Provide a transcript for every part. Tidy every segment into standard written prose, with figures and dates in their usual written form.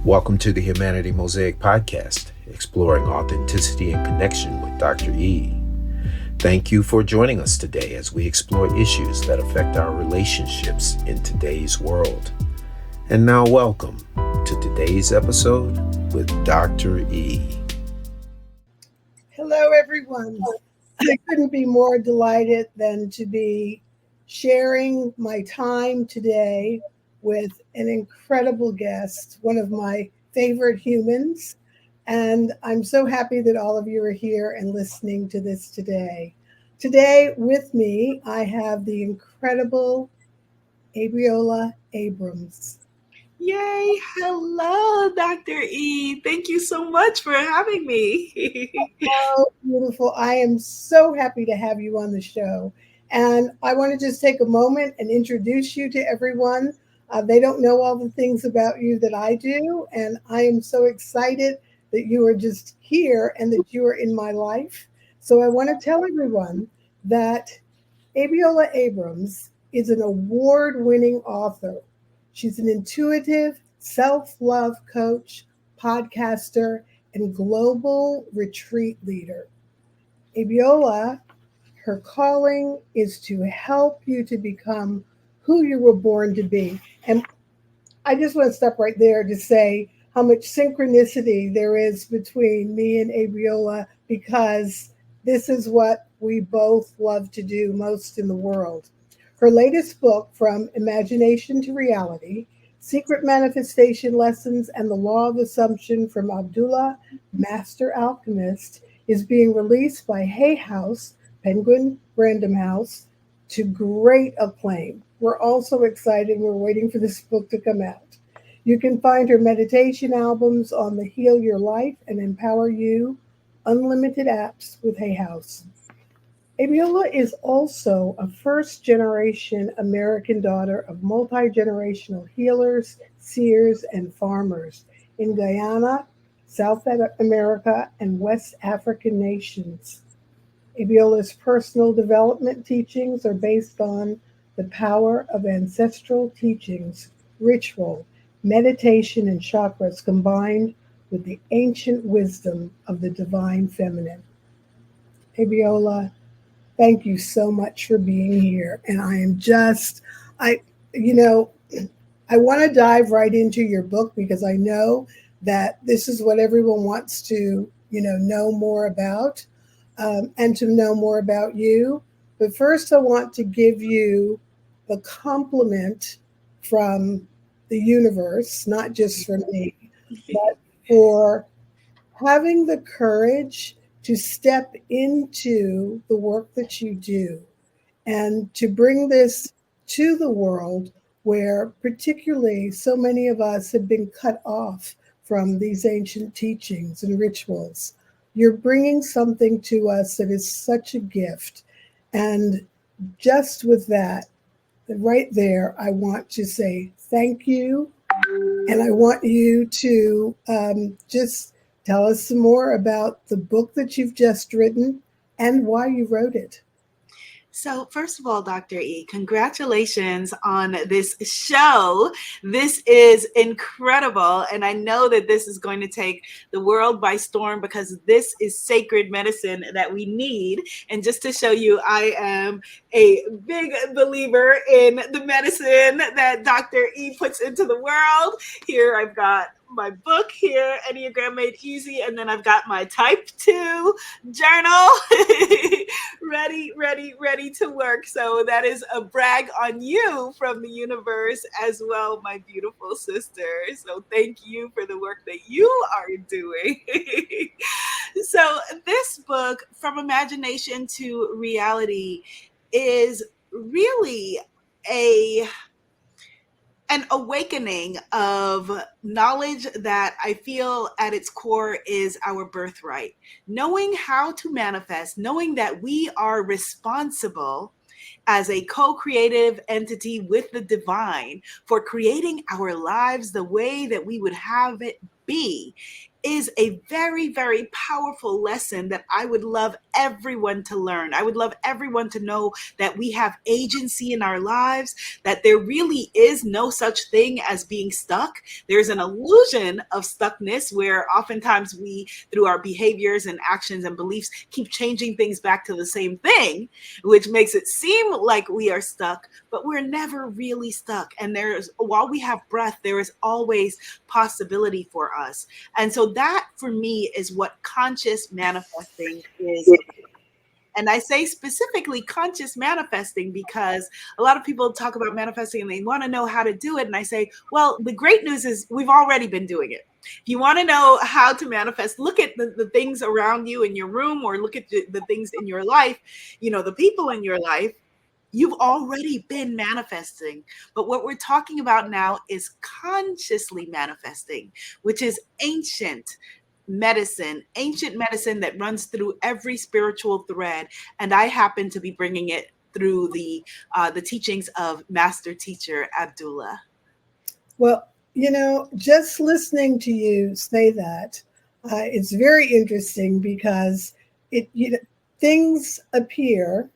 Welcome to the Humanity Mosaic Podcast, exploring authenticity and connection with Dr. E. Thank you for joining us today as we explore issues that affect our relationships in today's world. And now welcome to today's episode with Dr. E. Hello, everyone. I couldn't be more delighted than to be sharing my time today with an incredible guest, one of my favorite humans. And I'm so happy that all of you are here and listening to this today. Today with me, I have the incredible Abiola Abrams. Yay! Hello, Dr. E. Thank you so much for having me. Oh, beautiful. I am so happy to have you on the show. And I want to just take a moment and introduce you to everyone. They don't know all the things about you that I do. And I am so excited that you are just here and that you are in my life. So I want to tell everyone that Abiola Abrams is an award-winning author. She's an intuitive self-love coach, podcaster, and global retreat leader. Abiola, her calling is to help you to become who you were born to be. And I just want to stop right there to say how much synchronicity there is between me and Abiola, because this is what we both love to do most in the world. Her latest book, From Imagination to Reality, Secret Manifestation Lessons and the Law of Assumption from Abdullah, Master Alchemist, is being released by Hay House, Penguin Random House, to great acclaim. We're also excited. We're waiting for this book to come out. You can find her meditation albums on the Heal Your Life and Empower You Unlimited apps with Hay House. Abiola is also a first-generation American daughter of multi-generational healers, seers, and farmers in Guyana, South America, and West African nations. Abiola's personal development teachings are based on the power of ancestral teachings, ritual, meditation, and chakras combined with the ancient wisdom of the divine feminine. Abiola, thank you so much for being here. And I am just, I, you know, I want to dive right into your book because I know that this is what everyone wants to, know more about and to know more about you. But first, I want to give you the compliment from the universe, not just from me, but for having the courage to step into the work that you do and to bring this to the world where particularly so many of us have been cut off from these ancient teachings and rituals. You're bringing something to us that is such a gift. And just with that, right there, I want to say thank you. And I want you to just tell us some more about the book that you've just written and why you wrote it. So, first of all, Dr. E, congratulations on this show. This is incredible. And I know that this is going to take the world by storm because this is sacred medicine that we need. And just to show you, I am a big believer in the medicine that Dr. E puts into the world. Here I've got my book here, Enneagram Made Easy, and then I've got my Type 2 journal ready to work. So that is a brag on you from the universe as well, my beautiful sister. So thank you for the work that you are doing. So this book, From Imagination to Reality, is really an awakening of knowledge that I feel at its core is our birthright. Knowing how to manifest, knowing that we are responsible as a co-creative entity with the divine for creating our lives the way that we would have it be is a very, very powerful lesson that I would love everyone to learn. I would love everyone to know that we have agency in our lives, that there really is no such thing as being stuck. There's an illusion of stuckness where oftentimes we, through our behaviors and actions and beliefs, keep changing things back to the same thing, which makes it seem like we are stuck, but we're never really stuck. And while we have breath, there is always possibility for us. And so that for me is what conscious manifesting is. And I say specifically conscious manifesting because a lot of people talk about manifesting and they want to know how to do it. And I say, well, the great news is we've already been doing it. If you want to know how to manifest, look at the things around you in your room, or look at the things in your life, the people in your life. You've already been manifesting. But what we're talking about now is consciously manifesting, which is ancient medicine that runs through every spiritual thread. And I happen to be bringing it through the teachings of Master Teacher Abdullah. Well, just listening to you say that, it's very interesting because things appear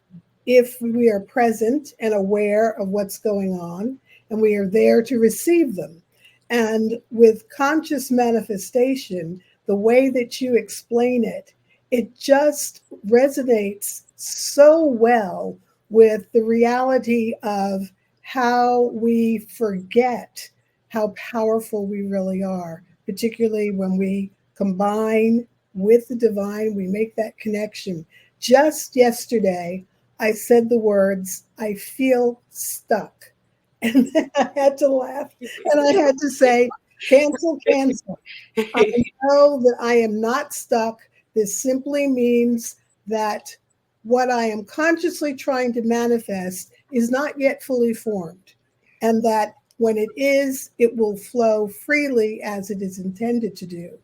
if we are present and aware of what's going on, and we are there to receive them. And with conscious manifestation, the way that you explain it, it just resonates so well with the reality of how we forget how powerful we really are, particularly when we combine with the divine, we make that connection. Just yesterday, I said the words, I feel stuck. And then I had to laugh and I had to say, cancel. I know that I am not stuck. This simply means that what I am consciously trying to manifest is not yet fully formed. And that when it is, it will flow freely as it is intended to do.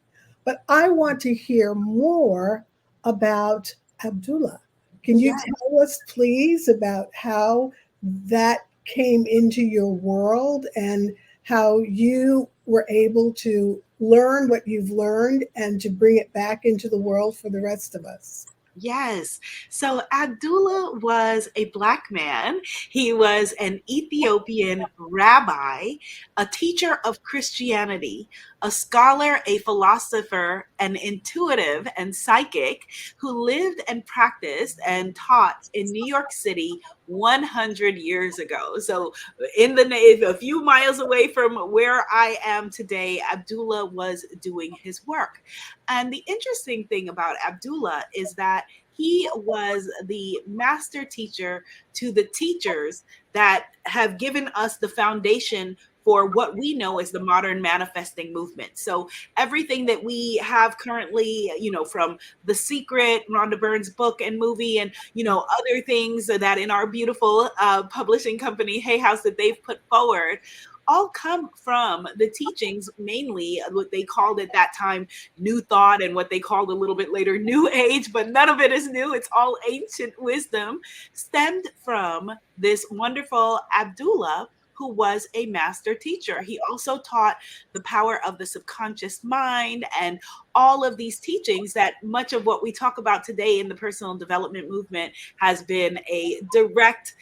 But I want to hear more about Abdullah. Can you tell us, please, about how that came into your world and how you were able to learn what you've learned and to bring it back into the world for the rest of us? Yes. So Abdullah was a Black man. He was an Ethiopian rabbi, a teacher of Christianity, a scholar, a philosopher, an intuitive and psychic who lived and practiced and taught in New York City 100 years ago. So a few miles away from where I am today, Abdullah was doing his work. And the interesting thing about Abdullah is that he was the master teacher to the teachers that have given us the foundation for what we know as the modern manifesting movement. So everything that we have currently, from The Secret, Rhonda Byrne's book and movie, and, other things that in our beautiful publishing company, Hay House, that they've put forward, all come from the teachings, mainly what they called at that time New Thought, and what they called a little bit later New Age, but none of it is new. It's all ancient wisdom, stemmed from this wonderful Abdullah, who was a master teacher. He also taught the power of the subconscious mind and all of these teachings that much of what we talk about today in the personal development movement has been a direct,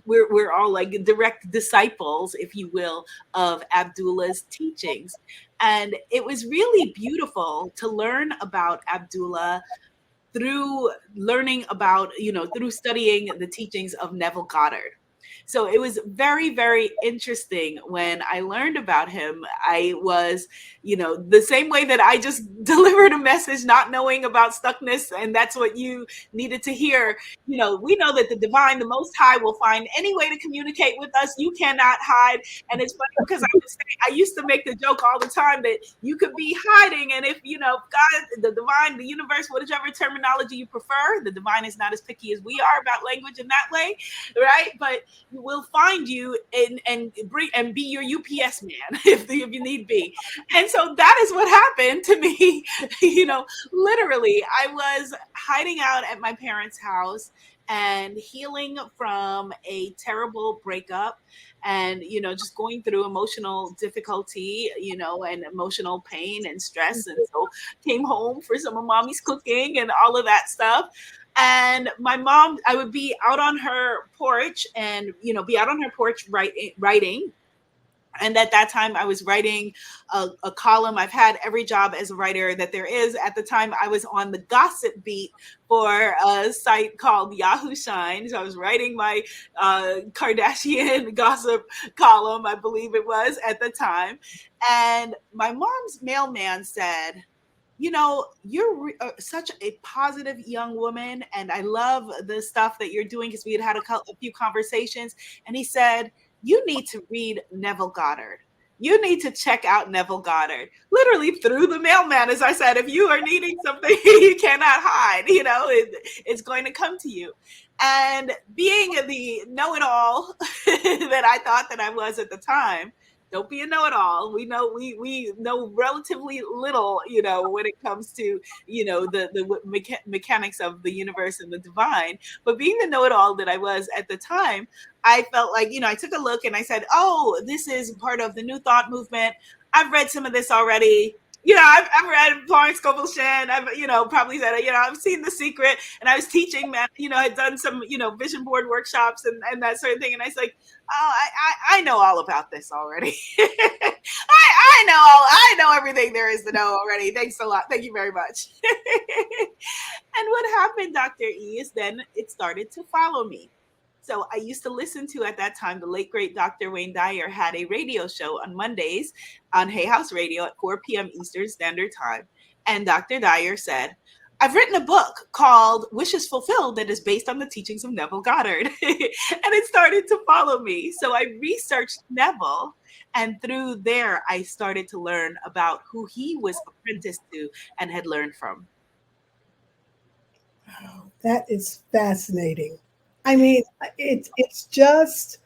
we're all like direct disciples, if you will, of Abdullah's teachings. And it was really beautiful to learn about Abdullah through learning about, through studying the teachings of Neville Goddard. So it was very, very interesting when I learned about him. I was, the same way that I just delivered a message not knowing about stuckness, and that's what you needed to hear. We know that the divine, the Most High, will find any way to communicate with us. You cannot hide. And it's funny because I used to make the joke all the time that you could be hiding, and if, God, the divine, the universe, whatever terminology you prefer, the divine is not as picky as we are about language in that way, right? But will find you and be your UPS man if you need be. And so that is what happened to me. Literally, I was hiding out at my parents' house, and healing from a terrible breakup, and just going through emotional difficulty, and emotional pain and stress. And so came home for some of mommy's cooking and all of that stuff. And my mom, I would be out on her porch and be out on her porch writing. And at that time, I was writing a column. I've had every job as a writer that there is. At the time, I was on the gossip beat for a site called Yahoo Shine. So I was writing my Kardashian gossip column, I believe it was at the time. And my mom's mailman said, you're such a positive young woman, and I love the stuff that you're doing, because we had a few conversations. And he said, you need to read Neville Goddard. You need to check out Neville Goddard. Literally through the mailman, as I said, if you are needing something you cannot hide, it's going to come to you. And being the know-it-all that I thought that I was at the time, don't be a know-it-all. We know relatively little, when it comes to, the mechanics of the universe and the divine. But being the know-it-all that I was at the time, I felt like, I took a look and I said, oh, this is part of the New Thought movement. I've read some of this already. I've read Florence Scovel Shinn. I've, probably said, I've seen The Secret, and I was teaching, I'd done some, vision board workshops and that sort of thing. And I was like, oh, I know all about this already. I know everything there is to know already. Thanks a lot. Thank you very much. And what happened, Dr. E, is then it started to follow me. So I used to listen to, at that time, the late, great Dr. Wayne Dyer had a radio show on Mondays on Hay House Radio at 4 p.m. Eastern Standard Time. And Dr. Dyer said, I've written a book called Wishes Fulfilled that is based on the teachings of Neville Goddard. And it started to follow me. So I researched Neville. And through there, I started to learn about who he was apprenticed to and had learned from. Wow, that is fascinating. I mean, it's just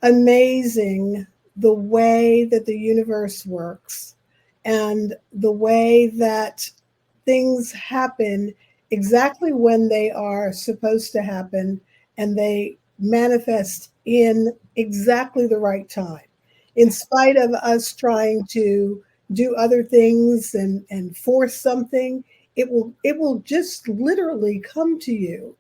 amazing the way that the universe works and the way that things happen exactly when they are supposed to happen, and they manifest in exactly the right time. In spite of us trying to do other things and force something, it will just literally come to you.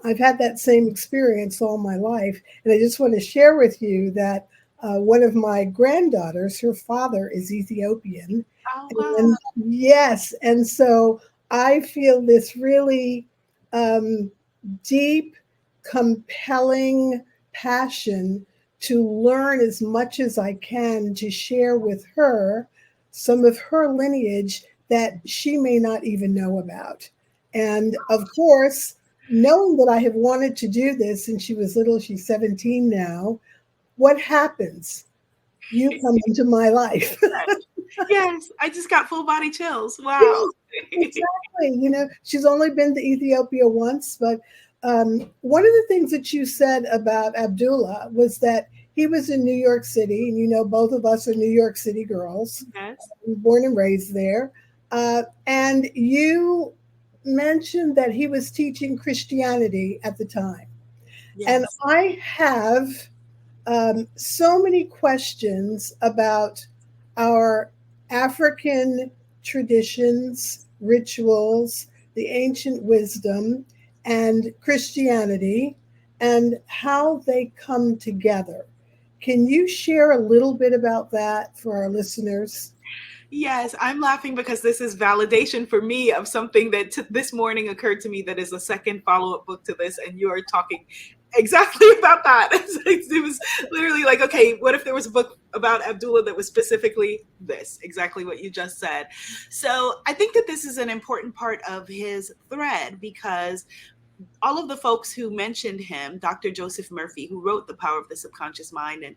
I've had that same experience all my life. And I just want to share with you that one of my granddaughters, her father is Ethiopian. Oh, wow. And yes. And so I feel this really deep, compelling passion to learn as much as I can to share with her some of her lineage that she may not even know about. And of course, knowing that I have wanted to do this since she was little, she's 17 now, what happens? You come into my life. Yes, I just got full body chills. Wow. Exactly. She's only been to Ethiopia once, but one of the things that you said about Abdullah was that he was in New York City, and both of us are New York City girls, Yes. Born and raised there. And you mentioned that he was teaching Christianity at the time. Yes. And I have so many questions about our African traditions, rituals, the ancient wisdom, and Christianity, and how they come together. Can you share a little bit about that for our listeners? Yes, I'm laughing because this is validation for me of something that this morning occurred to me that is a second follow-up book to this, and you are talking exactly about that. It was literally like, okay, what if there was a book about Abdullah that was specifically this, exactly what you just said. So I think that this is an important part of his thread, because all of the folks who mentioned him, Dr. Joseph Murphy, who wrote The Power of the Subconscious Mind, and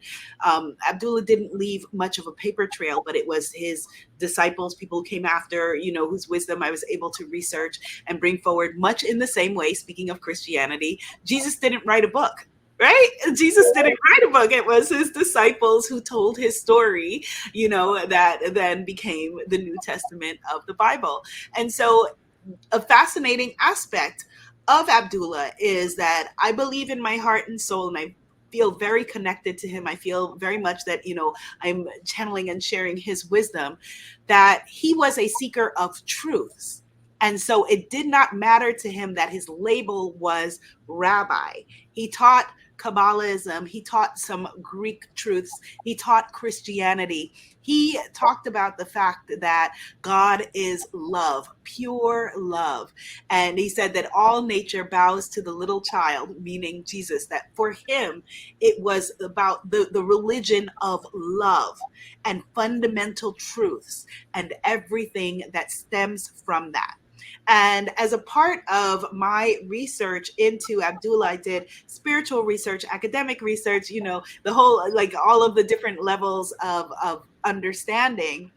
Abdullah didn't leave much of a paper trail, but it was his disciples, people who came after, whose wisdom I was able to research and bring forward much in the same way. Speaking of Christianity, Jesus didn't write a book. Right? Jesus didn't write a book. It was his disciples who told his story, that then became the New Testament of the Bible. And so a fascinating aspect of Abdullah is that I believe in my heart and soul, and I feel very connected to him. I feel very much that, I'm channeling and sharing his wisdom, that he was a seeker of truths. And so it did not matter to him that his label was rabbi. He taught Kabbalism, he taught some Greek truths, he taught Christianity. He talked about the fact that God is love, pure love. And he said that all nature bows to the little child, meaning Jesus, that for him, it was about the religion of love and fundamental truths and everything that stems from that. And as a part of my research into Abdullah, I did spiritual research, academic research, the whole, like all of the different levels of understanding.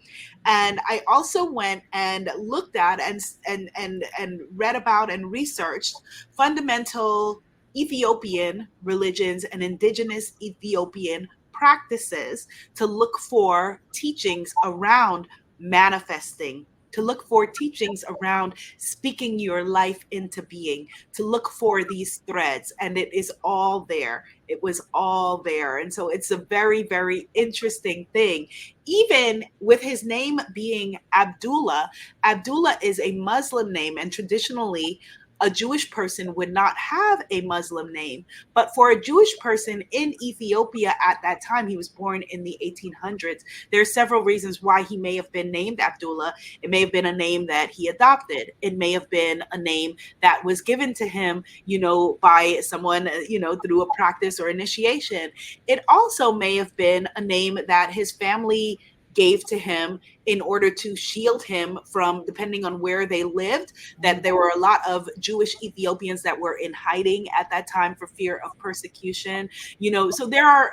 And I also went and looked at and read about and researched fundamental Ethiopian religions and indigenous Ethiopian practices to look for teachings around manifesting, to look for teachings around speaking your life into being, to look for these threads. And it is all there. It was all there. And so it's a very, very interesting thing. Even with his name being Abdullah, Abdullah is a Muslim name, and traditionally, a Jewish person would not have a Muslim name. But for a Jewish person in Ethiopia at that time, he was born in the 1800s. There are several reasons why he may have been named Abdullah. It may have been a name that he adopted. It may have been a name that was given to him, by someone, through a practice or initiation. It also may have been a name that his family gave to him in order to shield him from, depending on where they lived, that there were a lot of Jewish Ethiopians that were in hiding at that time for fear of persecution. So there are,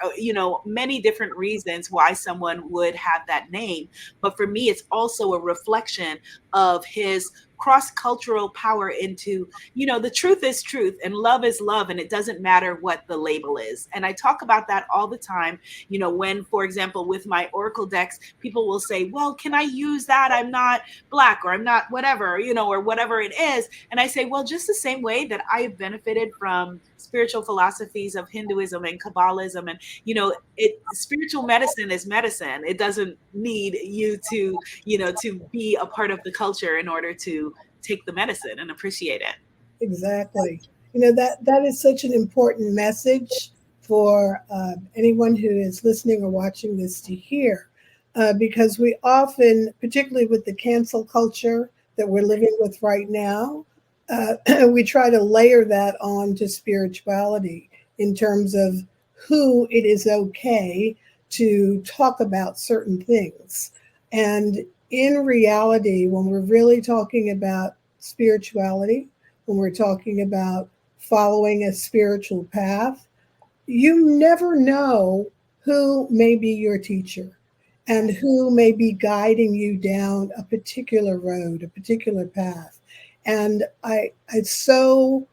many different reasons why someone would have that name. But for me, it's also a reflection of his cross-cultural power into, the truth is truth and love is love, and it doesn't matter what the label is. And I talk about that all the time, when, for example, with my Oracle decks, people will say, well, can I use that? I'm not Black, or I'm not whatever, or whatever it is. And I say, well, just the same way that I've benefited from spiritual philosophies of Hinduism and Kabbalism, and, spiritual medicine is medicine. It doesn't need you to, to be a part of the culture in order to take the medicine and appreciate it. Exactly. That is such an important message for anyone who is listening or watching this to hear, because we often, particularly with the cancel culture that we're living with right now, we try to layer that on to spirituality in terms of who it is okay to talk about certain things. And in reality, when we're really talking about spirituality, when we're talking about following a spiritual path, you never know who may be your teacher and who may be guiding you down a particular road, a particular path. And I so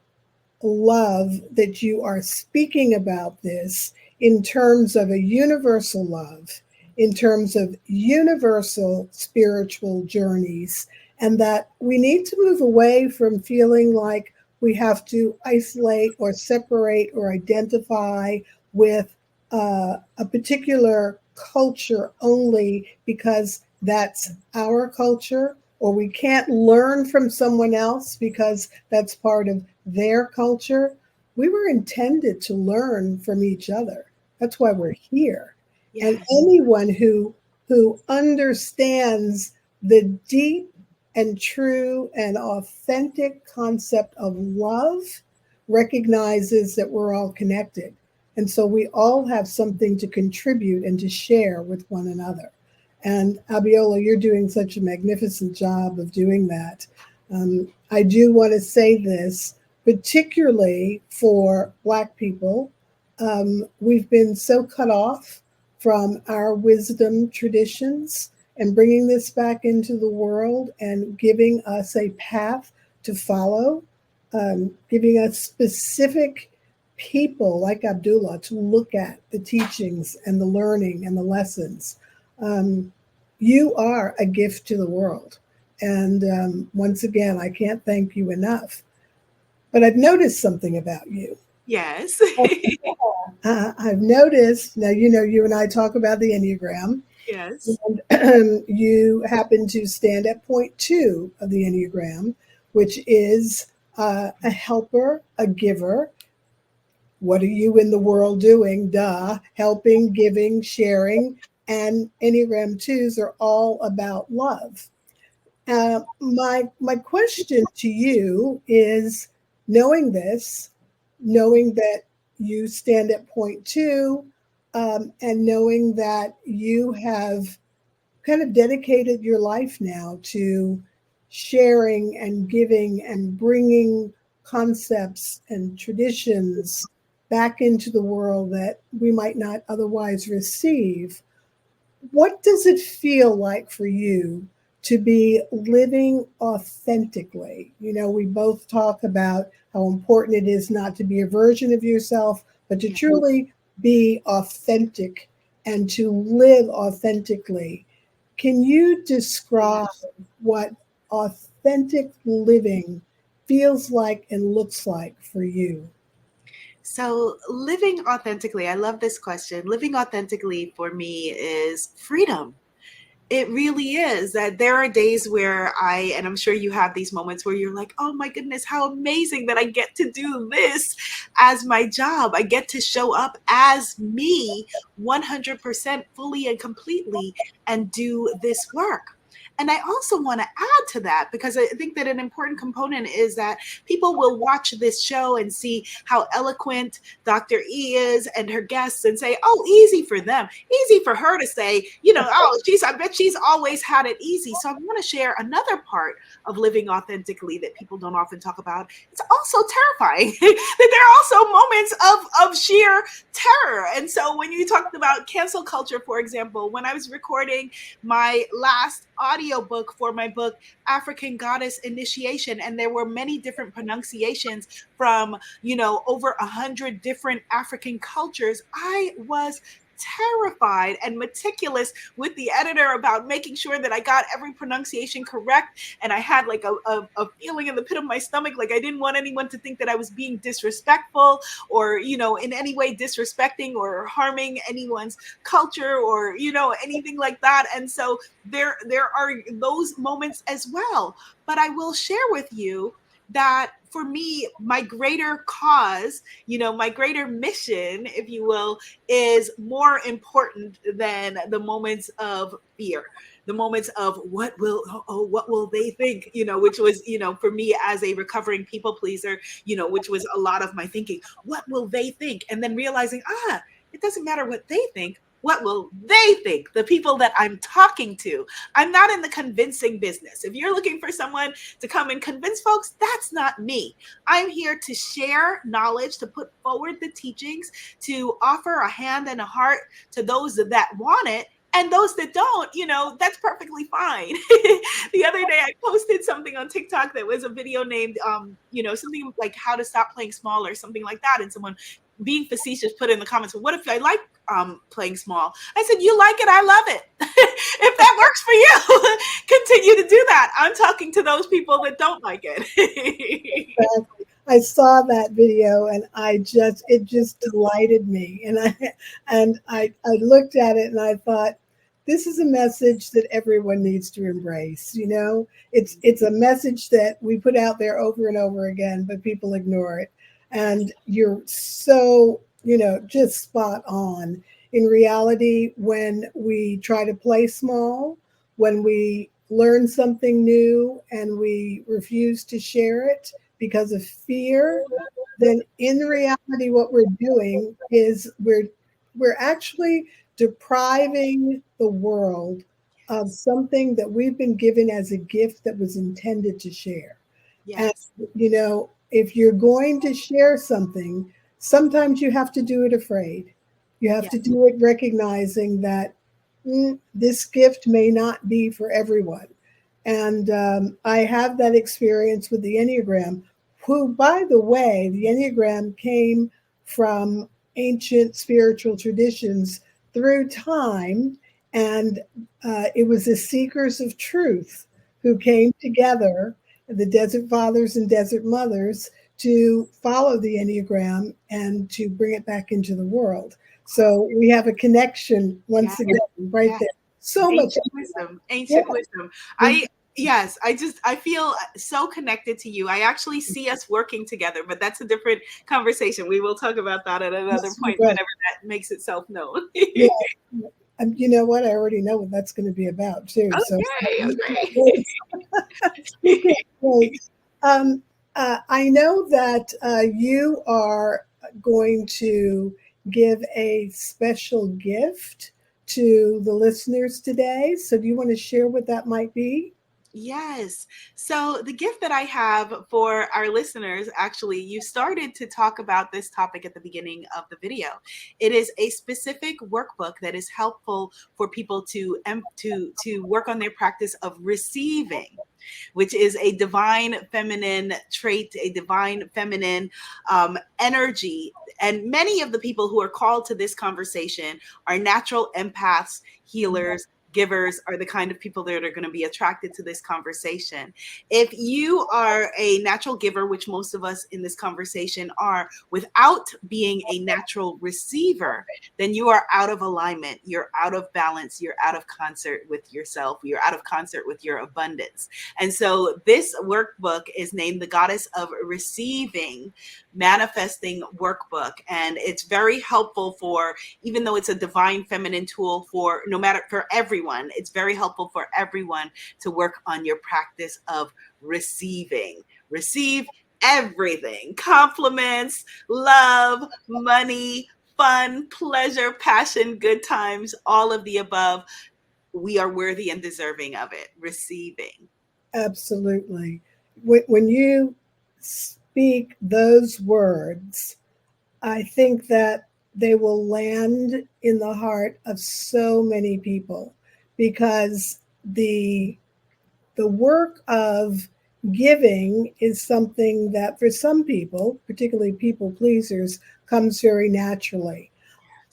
love that you are speaking about this in terms of a universal love, in terms of universal spiritual journeys, and that we need to move away from feeling like we have to isolate or separate or identify with a particular culture only because that's our culture, or we can't learn from someone else because that's part of their culture. We were intended to learn from each other. That's why we're here. Yeah. And anyone who understands the deep and true and authentic concept of love recognizes that we're all connected. And so we all have something to contribute and to share with one another. And Abiola, you're doing such a magnificent job of doing that. I do want to say this, particularly for Black people. We've been so cut off from our wisdom traditions, and bringing this back into the world and giving us a path to follow, giving us specific people like Abdullah to look at the teachings and the learning and the lessons. You are a gift to the world. And once again, I can't thank you enough. but I've noticed something about you. Yes. I've noticed, now, you and I talk about the Enneagram, Yes. and you happen to stand at point 2 of the Enneagram, which is a helper, a giver. What are you in the world doing? Duh. Helping, giving, sharing. And Enneagram 2s are all about love. My question to you is, knowing this, knowing that you stand at point 2, and knowing that you have kind of dedicated your life now to sharing and giving and bringing concepts and traditions back into the world that we might not otherwise receive. What does it feel like for you to be living authentically? We both talk about how important it is not to be a version of yourself, but to truly be authentic and to live authentically. Can you describe what authentic living feels like and looks like for you? So, living authentically, I love this question. Living authentically for me is freedom. It really is that there are days where and I'm sure you have these moments where you're like, oh my goodness, how amazing that I get to do this as my job. I get to show up as me 100% fully and completely and do this work. And I also want to add to that, because I think that an important component is that people will watch this show and see how eloquent Dr. E is and her guests and say, oh, easy for them. Easy for her to say, oh, I bet she's always had it easy. So I want to share another part of living authentically that people don't often talk about. It's also terrifying that there are also moments of sheer terror. And so when you talked about cancel culture, for example, when I was recording my last audiobook for my book, African Goddess Initiation, and there were many different pronunciations from, over 100 different African cultures, I was terrified and meticulous with the editor about making sure that I got every pronunciation correct. And I had like a feeling in the pit of my stomach, like I didn't want anyone to think that I was being disrespectful or, in any way disrespecting or harming anyone's culture or, anything like that. And so there are those moments as well. But I will share with you that for me, my greater cause, my greater mission, if you will, is more important than the moments of fear, the moments of what will they think, which was, for me as a recovering people pleaser, which was a lot of my thinking, what will they think? And then realizing, it doesn't matter what they think. What will they think? The people that I'm talking to. I'm not in the convincing business. If you're looking for someone to come and convince folks, that's not me. I'm here to share knowledge, to put forward the teachings, to offer a hand and a heart to those that want it. And those that don't, that's perfectly fine. The other day, I posted something on TikTok that was a video named, something like how to stop playing small or something like that. And someone being facetious put in the comments, well, what if I like playing small? I said, you like it, I love it. If that works for you, continue to do that. I'm talking to those people that don't like it. Exactly. I saw that video and it just delighted me. And I looked at it and I thought, this is a message that everyone needs to embrace. It's a message that we put out there over and over again, but people ignore it. And you're so, just spot on. In reality, when we try to play small, when we learn something new and we refuse to share it because of fear, then in reality, what we're doing is we're actually depriving the world of something that we've been given as a gift that was intended to share. Yes. And, if you're going to share something, sometimes you have to do it afraid. You have to do it recognizing that this gift may not be for everyone. And I have that experience with the Enneagram, who, by the way, the Enneagram came from ancient spiritual traditions through time. And it was the seekers of truth who came together, the Desert Fathers and Desert Mothers, to follow the Enneagram and to bring it back into the world. So we have a connection once again, right there. So much ancient wisdom. I feel so connected to you. I actually see us working together, but that's a different conversation. We will talk about that at another point whenever that makes itself known. Yeah. You know what? I already know what that's going to be about too. I know that you are going to give a special gift to the listeners today. So do you want to share what that might be? Yes. So the gift that I have for our listeners, actually, you started to talk about this topic at the beginning of the video. It is a specific workbook that is helpful for people to work on their practice of receiving, which is a divine feminine trait, a divine feminine energy. And many of the people who are called to this conversation are natural empaths, healers, givers, are the kind of people that are going to be attracted to this conversation. If you are a natural giver, which most of us in this conversation are, without being a natural receiver, then you are out of alignment. You're out of balance. You're out of concert with yourself. You're out of concert with your abundance. And so this workbook is named the Goddess of Receiving Manifesting Workbook. And it's very helpful for, even though it's a divine feminine tool for everyone, it's very helpful for everyone to work on your practice of receiving. Receive everything: compliments, love, money, fun, pleasure, passion, good times, all of the above. We are worthy and deserving of it. Receiving. Absolutely. When you speak those words, I think that they will land in the heart of so many people, because the work of giving is something that for some people, particularly people pleasers, comes very naturally.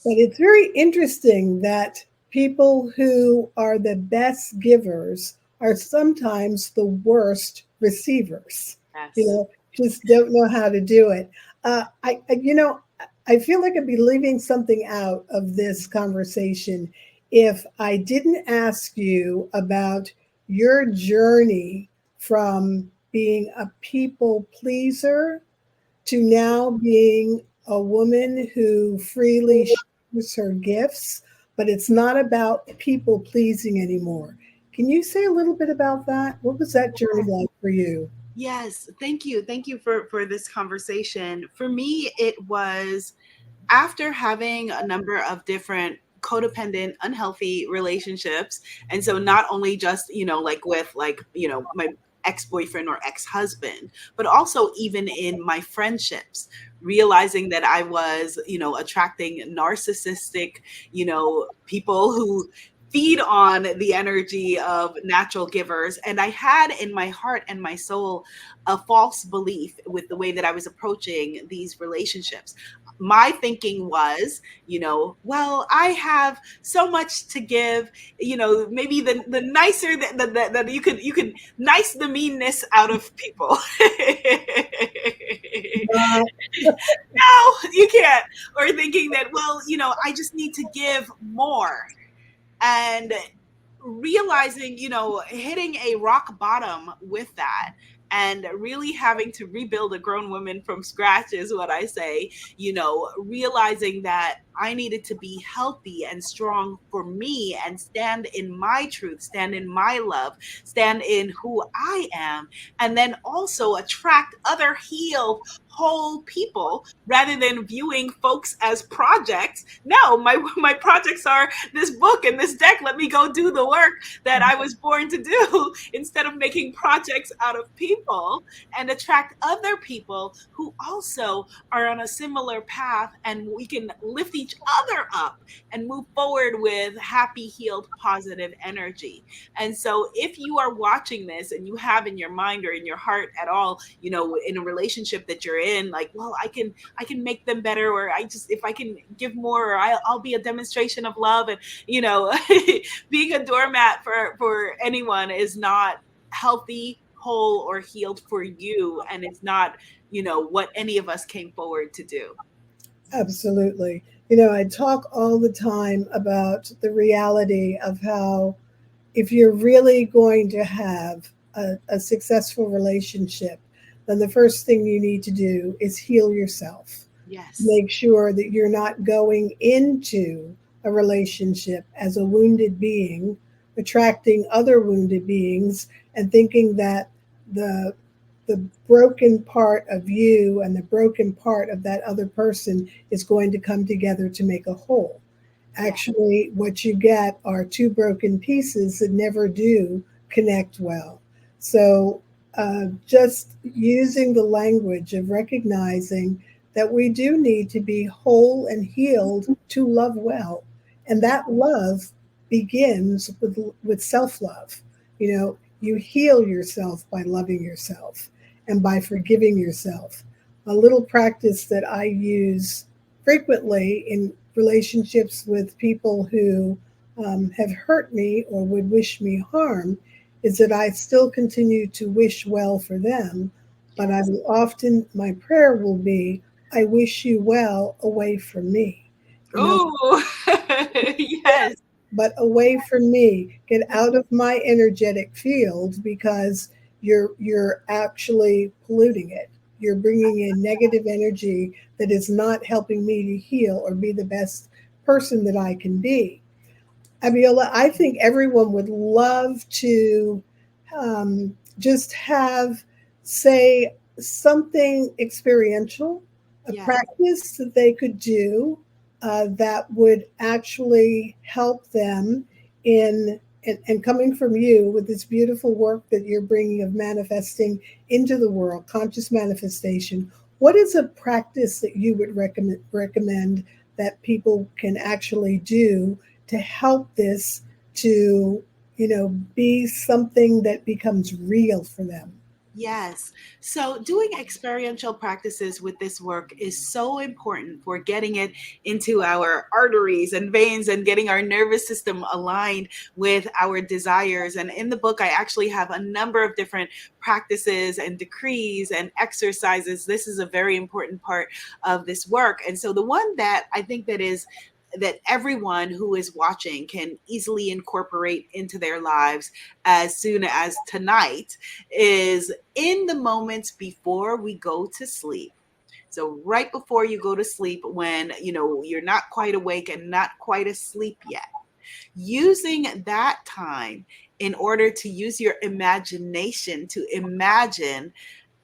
But it's very interesting that people who are the best givers are sometimes the worst receivers. Yes. Just don't know how to do it. I feel like I'd be leaving something out of this conversation if I didn't ask you about your journey from being a people pleaser to now being a woman who freely shares her gifts, but it's not about people pleasing anymore. Can you say a little bit about that? What was that journey like for you? Yes, thank you. Thank you for this conversation. For me, it was after having a number of different codependent, unhealthy relationships. And so not only just, with my ex-boyfriend or ex-husband, but also even in my friendships, realizing that I was, attracting narcissistic, people who feed on the energy of natural givers. And I had in my heart and my soul a false belief with the way that I was approaching these relationships. My thinking was, well, I have so much to give, maybe the nicer that you could nice the meanness out of people. No, you can't. Or thinking that, well, I just need to give more. And realizing, hitting a rock bottom with that, and really having to rebuild a grown woman from scratch is what I say, realizing that I needed to be healthy and strong for me and stand in my truth, stand in my love, stand in who I am, and then also attract other healed, whole people rather than viewing folks as projects. No, my projects are this book and this deck. Let me go do the work that I was born to do, instead of making projects out of people, and attract other people who also are on a similar path, and we can lift each other up and move forward with happy, healed, positive energy. And so if you are watching this and you have in your mind or in your heart at all, in a relationship that you're in, like, well, I can make them better, or if I can give more, or I'll be a demonstration of love, and being a doormat for anyone is not healthy, whole or healed for you, and it's not, what any of us came forward to do. Absolutely. I talk all the time about the reality of how, if you're really going to have a successful relationship, then the first thing you need to do is heal yourself. Yes. Make sure that you're not going into a relationship as a wounded being, attracting other wounded beings, and thinking that the the broken part of you and the broken part of that other person is going to come together to make a whole. Yeah. Actually, what you get are two broken pieces that never do connect well. So, just using the language of recognizing that we do need to be whole and healed to love well. And that love begins with self love. You heal yourself by loving yourself and by forgiving yourself. A little practice that I use frequently in relationships with people who have hurt me or would wish me harm is that I still continue to wish well for them, but I will often, my prayer will be, I wish you well away from me. Oh, yes. But away from me, get out of my energetic field, because you're actually polluting it. You're bringing in negative energy that is not helping me to heal or be the best person that I can be. Abiola, I think everyone would love to just have, say, something experiential, a Yeah. practice that they could do that would actually help them and coming from you with this beautiful work that you're bringing of manifesting into the world, conscious manifestation. What is a practice that you would recommend that people can actually do to help this to, be something that becomes real for them? Yes. So doing experiential practices with this work is so important for getting it into our arteries and veins and getting our nervous system aligned with our desires. And in the book, I actually have a number of different practices and decrees and exercises. This is a very important part of this work. And so the one that I think that everyone who is watching can easily incorporate into their lives as soon as tonight is in the moments before we go to sleep. So right before you go to sleep, when you're not quite awake and not quite asleep yet, using that time in order to use your imagination to imagine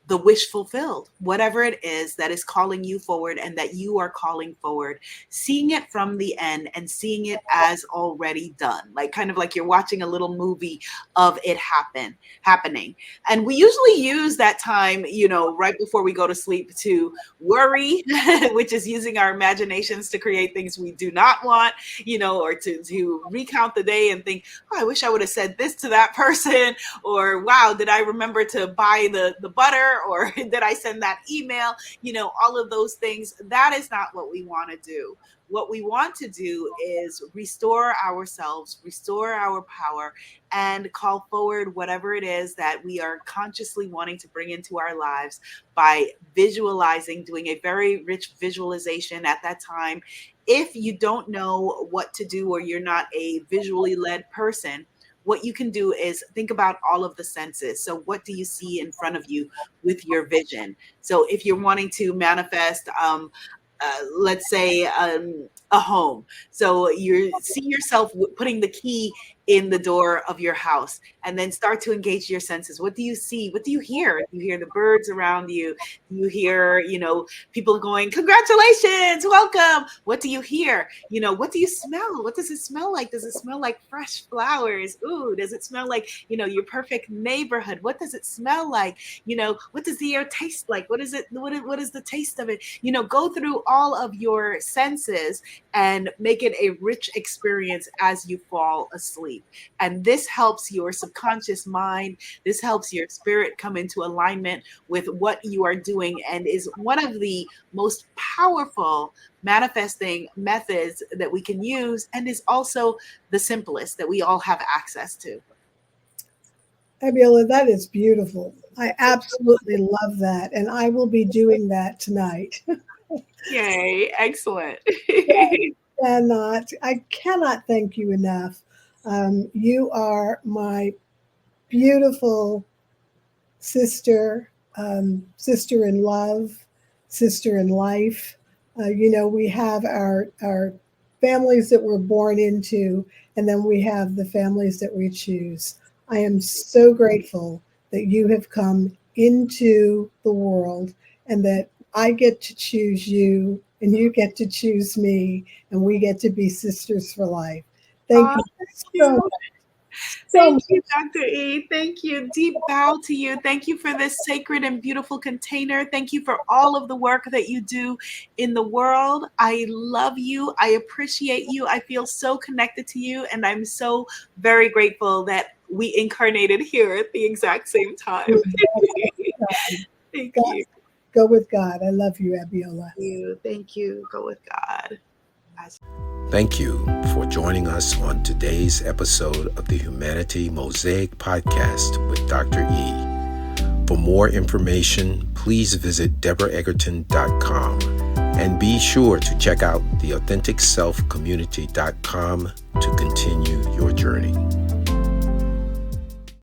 the wish fulfilled, whatever it is that is calling you forward and that you are calling forward, seeing it from the end and seeing it as already done, like kind of like you're watching a little movie of it happening. And we usually use that time, right before we go to sleep to worry, which is using our imaginations to create things we do not want, or to recount the day and think, oh, I wish I would have said this to that person, or wow, did I remember to buy the butter, or did I send that email? All of those things. That is not what we want to do. What we want to do is restore ourselves, restore our power, and call forward whatever it is that we are consciously wanting to bring into our lives by visualizing, doing a very rich visualization at that time. If you don't know what to do or you're not a visually led person, what you can do is think about all of the senses. So what do you see in front of you with your vision? So if you're wanting to manifest, let's say, a home. So you see yourself putting the key in the door of your house, and then start to engage your senses. What do you see? What do you hear? You hear the birds around you. You hear, people going, congratulations, welcome. What do you hear? What do you smell? What does it smell like? Does it smell like fresh flowers? Ooh, does it smell like, your perfect neighborhood? What does it smell like? What does the air taste like? What is it? What is the taste of it? Go through all of your senses and make it a rich experience as you fall asleep. And this helps your subconscious mind. This helps your spirit come into alignment with what you are doing, and is one of the most powerful manifesting methods that we can use, and is also the simplest that we all have access to. Abiola, that is beautiful. I absolutely love that. And I will be doing that tonight. Yay, excellent. I cannot thank you enough. You are my beautiful sister, sister in love, sister in life. We have our families that we're born into, and then we have the families that we choose. I am so grateful that you have come into the world and that I get to choose you and you get to choose me and we get to be sisters for life. Thank you so much. Thank you, Dr. E. Thank you. Deep bow to you. Thank you for this sacred and beautiful container. Thank you for all of the work that you do in the world. I love you. I appreciate you. I feel so connected to you. And I'm so very grateful that we incarnated here at the exact same time. Thank you. Go with God. I love you, Abiola. Thank you. Go with God. Thank you for joining us on today's episode of the Humanity Mosaic Podcast with Dr. E. For more information, please visit DeborahEgerton.com and be sure to check out theAuthenticSelfCommunity.com to continue your journey.